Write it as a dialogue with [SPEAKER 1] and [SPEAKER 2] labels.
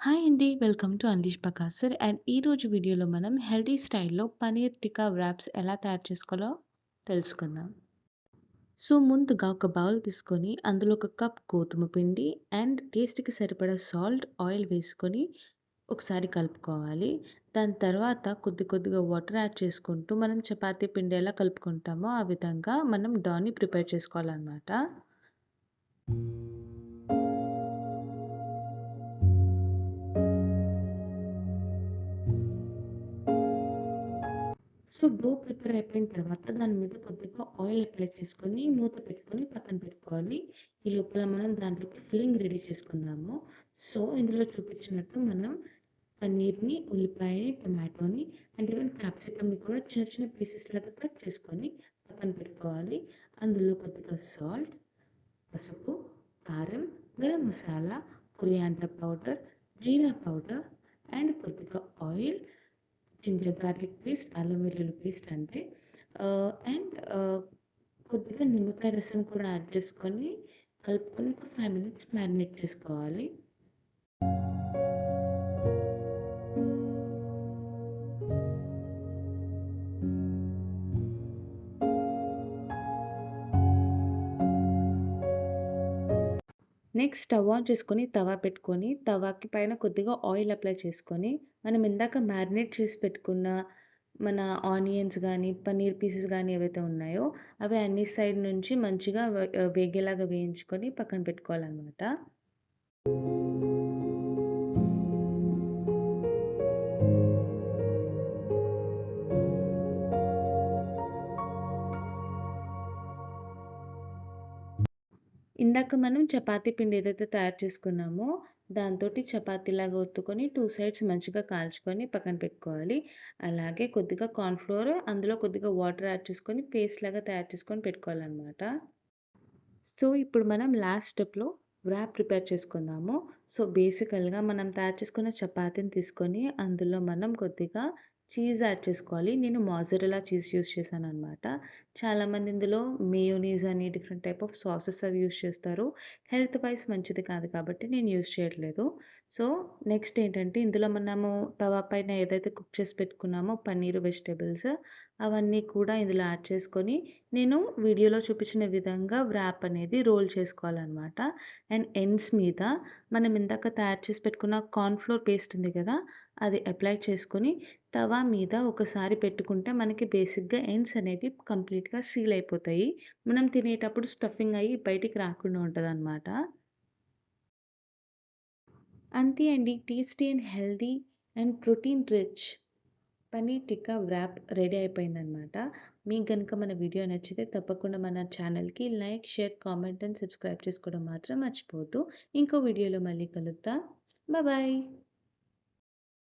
[SPEAKER 1] Hi అండి. Welcome to unleash బకాసర్ and ఈరోజు వీడియోలో మనం హెల్తీ స్టైల్‌లో పనీర్ టిక్కా వ్రాప్స్ ఎలా తయారు చేసుకోవాలో తెలుసుకుందాం. సో, ముందుగా ఒక బౌల్ తీసుకొని అందులో ఒక కప్ గోధుమ పిండి అండ్ టేస్ట్‌కి సరిపడా సాల్ట్, ఆయిల్ వేసుకొని ఒకసారి కలుపుకోవాలి. దాని తర్వాత కొద్ది కొద్దిగా వాటర్ యాడ్ చేసుకుంటూ మనం చపాతీ పిండి ఎలా కలుపుకుంటామో ఆ విధంగా మనం డౌని ప్రిపేర్ చేసుకోవాలనమాట. సో, డో ప్రిపేర్ అయిపోయిన తర్వాత దాని మీద కొద్దిగా ఆయిల్ అప్లై చేసుకొని, మూత పెట్టుకొని పక్కన పెట్టుకోవాలి. ఈ లోపల మనం దాంట్లోకి ఫిల్లింగ్ రెడీ చేసుకుందాము. సో, ఇందులో చూపించినట్టు మనం పన్నీర్‌ని, ఉల్లిపాయని, టొమాటోని అండ్ ఈవెన్ క్యాప్సికమ్‌ని కూడా చిన్న చిన్న పీసెస్ లాగా కట్ చేసుకొని పక్కన పెట్టుకోవాలి. అందులో కొద్దిగా సాల్ట్, పసుపు, కారం, garam masala, coriander powder, jeera powder and కొద్దిగా ఆయిల్, జింజర్ గార్లిక్ పేస్ట్, అల్లం వెల్లుల్లి పేస్ట్ అంటే అండ్ కొద్దిగా నిమ్మకాయ రసం కూడా యాడ్ చేసుకొని కలుపుకొని ఒక 5 మినిట్స్ మ్యారినేట్ చేసుకోవాలి. నెక్స్ట్ స్టవ్ ఆన్ చేసుకొని తవా పెట్టుకొని, తవాకి పైన కొద్దిగా ఆయిల్ అప్లై చేసుకొని, మనం ఇందాక మ్యారినేట్ చేసి పెట్టుకున్న మన ఆనియన్స్ గానీ, పన్నీర్ పీసెస్ గానీ ఏవైతే ఉన్నాయో, అవి అన్ని సైడ్ నుంచి మంచిగా వేగేలాగా వేయించుకొని పక్కన పెట్టుకోవాలనమాట. ఇందాక మనం చపాతీ పిండి ఏదైతే తయారు చేసుకున్నామో, దాంతోటి చపాతీలాగా ఒత్తుకొని 2 సైడ్స్ మంచిగా కాల్చుకొని పక్కన పెట్టుకోవాలి. అలాగే కొద్దిగా కార్న్ ఫ్లోర్, అందులో కొద్దిగా వాటర్ యాడ్ చేసుకొని పేస్ట్ లాగా తయారు చేసుకొని పెట్టుకోవాలనమాట. సో, ఇప్పుడు మనం లాస్ట్ స్టెప్‌లో వ్రాప్ ప్రిపేర్ చేసుకుందాము. సో, బేసికల్‌గా మనం తయారు చేసుకున్న చపాతీని తీసుకొని అందులో మనం కొద్దిగా చీజ్ యాడ్ చేసుకోవాలి. నేను మోజరెల్లా చీజ్ యూజ్ చేశాననమాట. చాలామంది ఇందులో మయోనీస్ అని డిఫరెంట్ టైప్ ఆఫ్ సాసెస్ అవి యూజ్ చేస్తారు. హెల్త్ వైస్ మంచిది కాదు కాబట్టి నేను యూజ్ చేయట్లేదు. సో, నెక్స్ట్ ఏంటంటే ఇందులో మనము తవా పైన ఏదైతే కుక్ చేసి పెట్టుకున్నామో పన్నీరు, వెజిటబుల్స్ అవన్నీ కూడా ఇందులో యాడ్ చేసుకొని నేను వీడియోలో చూపించిన విధంగా వ్రాప్ అనేది రోల్ చేసుకోవాలనమాట. అండ్ ఎండ్స్ మీద మనం ఇందాక తయారు చేసి పెట్టుకున్న కార్న్ ఫ్లోర్ పేస్ట్ ఉంది కదా! అది అప్లై చేసుకొని తవా మీద ఒకసారి పెట్టుకుంటే మనకి బేసిక్‌గా ఎండ్స్ అనేవి కంప్లీట్‌గా సీల్ అయిపోతాయి. మనం తినేటప్పుడు స్టఫింగ్ అయ్యి బయటికి రాకుండా ఉంటదనమాట. అంతే అండి. Tasty and healthy and protein rich paneer tikka wrap ready అయిపోయిందనమాట. మీకు గనుక మన వీడియో నచ్చితే తప్పకుండా మన ఛానల్‌కి like, share, comment and subscribe చేసుకోవడం మాత్రం మర్చిపోవద్దు. ఇంకో వీడియోలో మళ్ళీ కలుద్దాం. బాయ్.